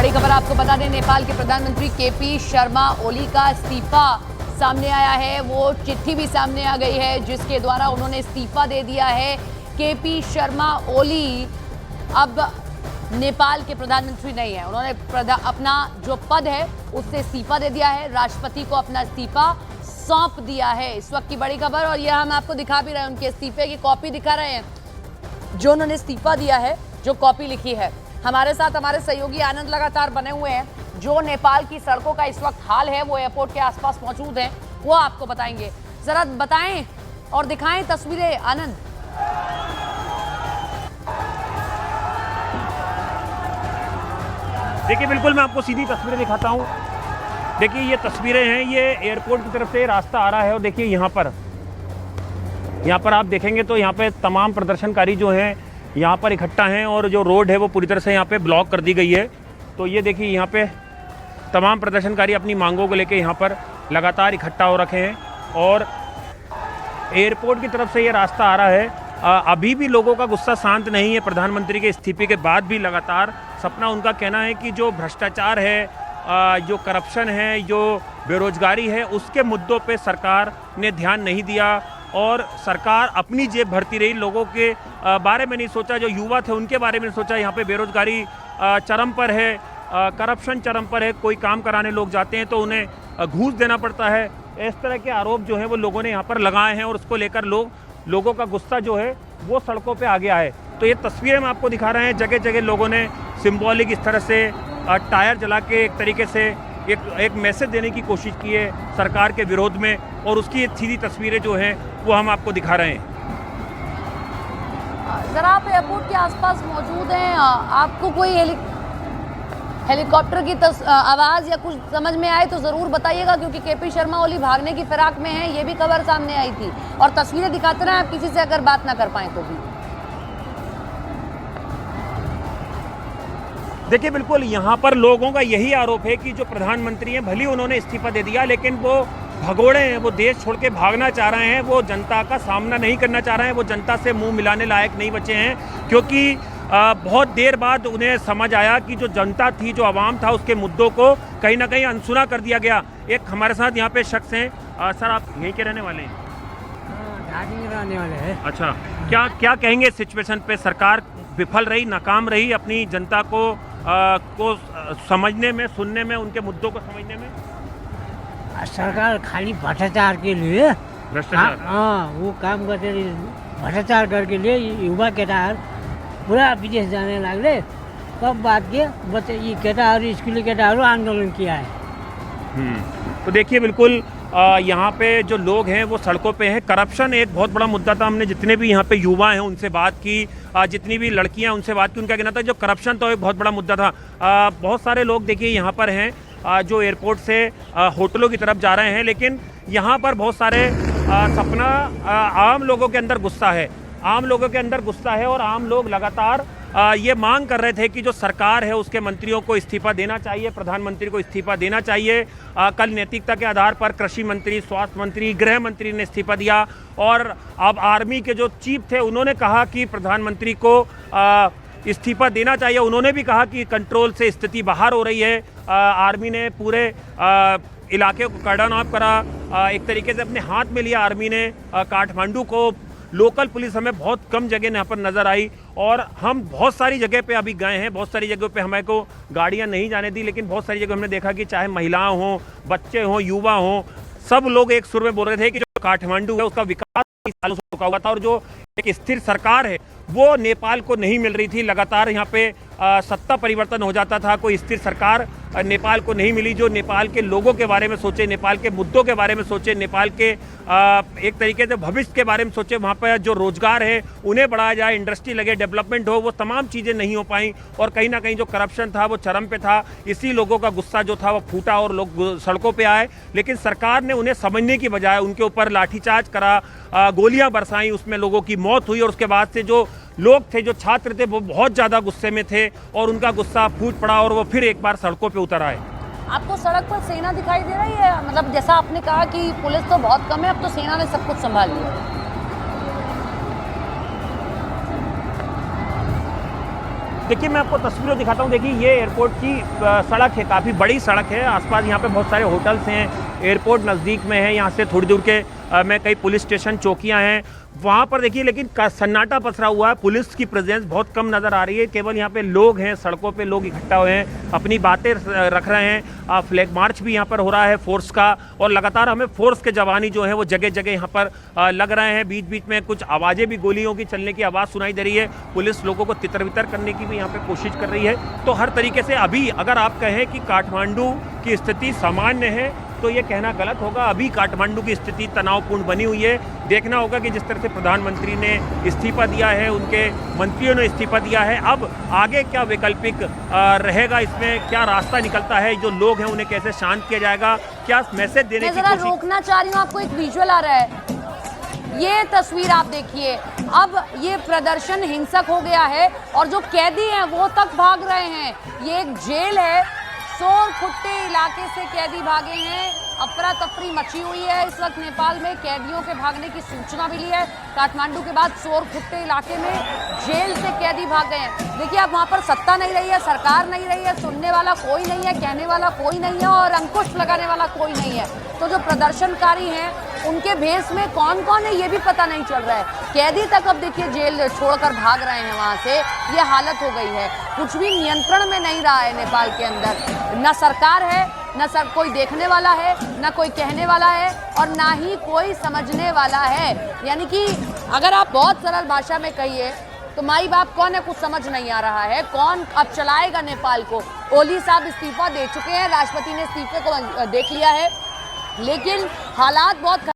बड़ी खबर आपको बता दें, नेपाल के प्रधानमंत्री केपी शर्मा ओली का इस्तीफा सामने आया है। वो चिट्ठी भी सामने आ गई है जिसके द्वारा उन्होंने इस्तीफा दे दिया है। केपी शर्मा ओली अब नेपाल के प्रधानमंत्री नहीं है। उन्होंने अपना जो पद है उससे इस्तीफा दे दिया है, राष्ट्रपति को अपना इस्तीफा सौंप दिया है। इस वक्त की बड़ी खबर, और यह हम आपको दिखा भी रहे हैं, उनके इस्तीफे की कॉपी दिखा रहे हैं जो उन्होंने इस्तीफा दिया है, जो कॉपी लिखी है। हमारे साथ हमारे सहयोगी आनंद लगातार बने हुए हैं, जो नेपाल की सड़कों का इस वक्त हाल है वो एयरपोर्ट के आसपास मौजूद हैं, वो आपको बताएंगे। जरा बताएं और दिखाएं तस्वीरें आनंद। देखिए, बिल्कुल मैं आपको सीधी तस्वीरें दिखाता हूँ। देखिए, ये तस्वीरें हैं, ये एयरपोर्ट की तरफ से रास्ता आ रहा है और देखिए यहाँ पर आप देखेंगे तो यहाँ पे तमाम प्रदर्शनकारी जो हैं यहाँ पर इकट्ठा हैं और जो रोड है वो पूरी तरह से यहाँ पे ब्लॉक कर दी गई है। तो ये देखिए, यहाँ पे तमाम प्रदर्शनकारी अपनी मांगों को लेके यहाँ पर लगातार इकट्ठा हो रखे हैं और एयरपोर्ट की तरफ से ये रास्ता आ रहा है। अभी भी लोगों का गुस्सा शांत नहीं है। प्रधानमंत्री के इस्तीफे के बाद भी लगातार सपना उनका कहना है कि जो भ्रष्टाचार है, जो करप्शन है, जो बेरोजगारी है, उसके मुद्दों पे सरकार ने ध्यान नहीं दिया और सरकार अपनी जेब भरती रही। लोगों के बारे में नहीं सोचा, जो युवा थे उनके बारे में नहीं सोचा। यहाँ पे बेरोजगारी चरम पर है, करप्शन चरम पर है। कोई काम कराने लोग जाते हैं तो उन्हें घूस देना पड़ता है। इस तरह के आरोप जो है वो लोगों ने यहाँ पर लगाए हैं और उसको लेकर लोगों का गुस्सा जो है वो सड़कों पे आ गया है। तो ये तस्वीरें हम आपको दिखा रहे हैं, जगह जगह लोगों ने सिंबॉलिक इस तरह से टायर जला के एक तरीके से एक मैसेज देने की कोशिश की है सरकार के विरोध में, और उसकी सीधी तस्वीरें जो हैं वो हम आपको दिखा रहे हैं। जरा आप एयरपोर्ट के आसपास मौजूद हैं, आपको कोई हेलीकॉप्टर की आवाज़ या कुछ समझ में आए तो ज़रूर बताइएगा, क्योंकि केपी शर्मा ओली भागने की फिराक में हैं, ये भी खबर सामने आई थी। और तस्वीरें दिखाते रहे, आप किसी से अगर बात ना कर पाएँ तो भी। देखिए, बिल्कुल यहाँ पर लोगों का यही आरोप है कि जो प्रधानमंत्री हैं, भले उन्होंने इस्तीफा दे दिया लेकिन वो भगोड़े हैं, वो देश छोड़ के भागना चाह रहे हैं, वो जनता का सामना नहीं करना चाह रहे हैं, वो जनता से मुंह मिलाने लायक नहीं बचे हैं, क्योंकि बहुत देर बाद उन्हें समझ आया कि जो जनता थी, जो आवाम था, उसके मुद्दों को कहीं ना कहीं अनसुना कर दिया गया। एक हमारे साथ यहाँ पे शख्स हैं। सर, आप यहीं के रहने वाले हैं? रहने वाले हैं। अच्छा, क्या कहेंगे सिचुएशन पे? सरकार विफल रही, नाकाम रही अपनी जनता को समझने में, सुनने में, उनके मुद्दों को समझने में। सरकार खाली भ्रष्टाचार के लिए भ्रष्टाचार वो काम करते, भ्रष्टाचार करके लिए युवा केटाहरू पूरा विदेश जाने लगे। तब बात के बच्चे ये केटाहरू, स्कूली केटाहरू आंदोलन किया है। तो देखिए, बिल्कुल यहाँ पे जो लोग हैं वो सड़कों पे हैं। करप्शन एक बहुत बड़ा मुद्दा था। हमने जितने भी यहाँ पे युवा हैं उनसे बात की, जितनी भी लड़कियाँ उनसे बात की, उनका कहना था जो करप्शन तो एक बहुत बड़ा मुद्दा था। बहुत सारे लोग देखिए यहाँ पर हैं जो एयरपोर्ट से होटलों की तरफ जा रहे हैं, लेकिन यहाँ पर बहुत सारे सपना आम लोगों के अंदर गुस्सा है, आम लोगों के अंदर गुस्सा है और आम लोग लगातार ये मांग कर रहे थे कि जो सरकार है उसके मंत्रियों को इस्तीफा देना चाहिए, प्रधानमंत्री को इस्तीफा देना चाहिए। कल नैतिकता के आधार पर कृषि मंत्री, स्वास्थ्य मंत्री, गृह मंत्री ने इस्तीफा दिया और अब आर्मी के जो चीफ थे उन्होंने कहा कि प्रधानमंत्री को इस्तीफा देना चाहिए। उन्होंने भी कहा कि कंट्रोल से स्थिति बाहर हो रही है। आर्मी ने पूरे इलाके को कर्डन ऑफ करा, एक तरीके से अपने हाथ में लिया आर्मी ने काठमांडू को। लोकल पुलिस हमें बहुत कम जगह यहाँ पर नज़र आई और हम बहुत सारी जगह पे अभी गए हैं, बहुत सारी जगहों पे हमें को गाड़ियाँ नहीं जाने दी, लेकिन बहुत सारी जगह हमने देखा कि चाहे महिलाएं हों, बच्चे हों, युवा हों, सब लोग एक सुर में बोल रहे थे कि जो काठमांडू है उसका विकास सालों से रुका हुआ था और जो एक स्थिर सरकार है वो नेपाल को नहीं मिल रही थी। लगातार यहाँ पे सत्ता परिवर्तन हो जाता था, कोई स्थिर सरकार नेपाल को नहीं मिली जो नेपाल के लोगों के बारे में सोचे, नेपाल के मुद्दों के बारे में सोचे, नेपाल के एक तरीके से भविष्य के बारे में सोचे। वहाँ पर जो रोजगार है उन्हें बढ़ाया जाए, इंडस्ट्री लगे, डेवलपमेंट हो, वो तमाम चीज़ें नहीं हो पाई और कहीं ना कहीं जो करप्शन था वो चरम पे था। इसी लोगों का गुस्सा जो था वो फूटा और लोग सड़कों पर आए, लेकिन सरकार ने उन्हें समझने की बजाय उनके ऊपर लाठीचार्ज करा, गोलियां बरसाई, उसमें लोगों की मौत हुई और उसके बाद से जो लोग थे, जो छात्र थे, वो बहुत ज़्यादा गुस्से में थे और उनका गुस्सा फूट पड़ा और वो फिर एक बार सड़कों पे उतर आए। आपको सड़क पर सेना दिखाई दे रही है? मतलब जैसा आपने कहा कि पुलिस तो बहुत कम है, अब तो सेना ने सब कुछ संभाल लिया। देखिए मैं आपको तस्वीरें दिखाता हूँ। देखिए ये एयरपोर्ट की सड़क है, काफ़ी बड़ी सड़क है। आसपास यहाँ पे बहुत सारे होटल्स हैं, एयरपोर्ट नज़दीक में है। यहाँ से थोड़ी दूर के में कई पुलिस स्टेशन चौकियाँ हैं वहाँ पर। देखिए लेकिन सन्नाटा पसरा हुआ है, पुलिस की प्रेजेंस बहुत कम नज़र आ रही है। केवल यहाँ पे लोग हैं, सड़कों पे लोग इकट्ठा हुए हैं, अपनी बातें रख रहे हैं। फ्लैग मार्च भी यहाँ पर हो रहा है फोर्स का, और लगातार हमें फोर्स के जवानी जो है वो जगह जगह यहाँ पर लग रहे हैं। बीच बीच में कुछ आवाज़ें भी, गोलियों की चलने की आवाज़ सुनाई दे रही है। पुलिस लोगों को तितर बितर करने की भी यहाँ पे कोशिश कर रही है। तो हर तरीके से अभी अगर आप कहें कि काठमांडू की स्थिति सामान्य है तो ये कहना गलत होगा। अभी काठमांडू की स्थिति तनावपूर्ण बनी हुई है। देखना होगा कि जिस तरह से प्रधानमंत्री ने इस्तीफा दिया है, उनके मंत्रियों ने इस्तीफा दिया है, अब आगे क्या वैकल्पिक रहेगा, इसमें क्या रास्ता निकलता है, जो लोग हैं उन्हें कैसे शांत किया जाएगा, क्या मैसेज देने की कोशिश। रोकना चाह रही हूँ, आपको एक विजुअल आ रहा है, ये तस्वीर आप देखिए। अब ये प्रदर्शन हिंसक हो गया है और जो कैदी हैं वो तक भाग रहे हैं। ये एक जेल है, सोरखुट्टे इलाके से कैदी भागे हैं। अफरा तफरी मची हुई है इस वक्त नेपाल में। कैदियों के भागने की सूचना मिली है। काठमांडू के बाद सोरखुट्टे इलाके में जेल से कैदी भाग गए हैं। देखिए अब वहाँ पर सत्ता नहीं रही है, सरकार नहीं रही है, सुनने वाला कोई नहीं है, कहने वाला कोई नहीं है और अंकुश लगाने वाला कोई नहीं है। तो जो प्रदर्शनकारी हैं उनके भेष में कौन कौन है ये भी पता नहीं चल रहा है। कैदी तक अब देखिए जेल छोड़कर भाग रहे हैं वहाँ से। ये हालत हो गई है, कुछ भी नियंत्रण में नहीं रहा है नेपाल के अंदर। न सरकार है, न कोई देखने वाला है, न कोई कहने वाला है और ना ही कोई समझने वाला है। यानी कि अगर आप बहुत सरल भाषा में कहिए तो माई बाप कौन है कुछ समझ नहीं आ रहा है। कौन अब चलाएगा नेपाल को। ओली साहब इस्तीफा दे चुके हैं, राष्ट्रपति ने इस्तीफे को देख लिया है, लेकिन हालात बहुत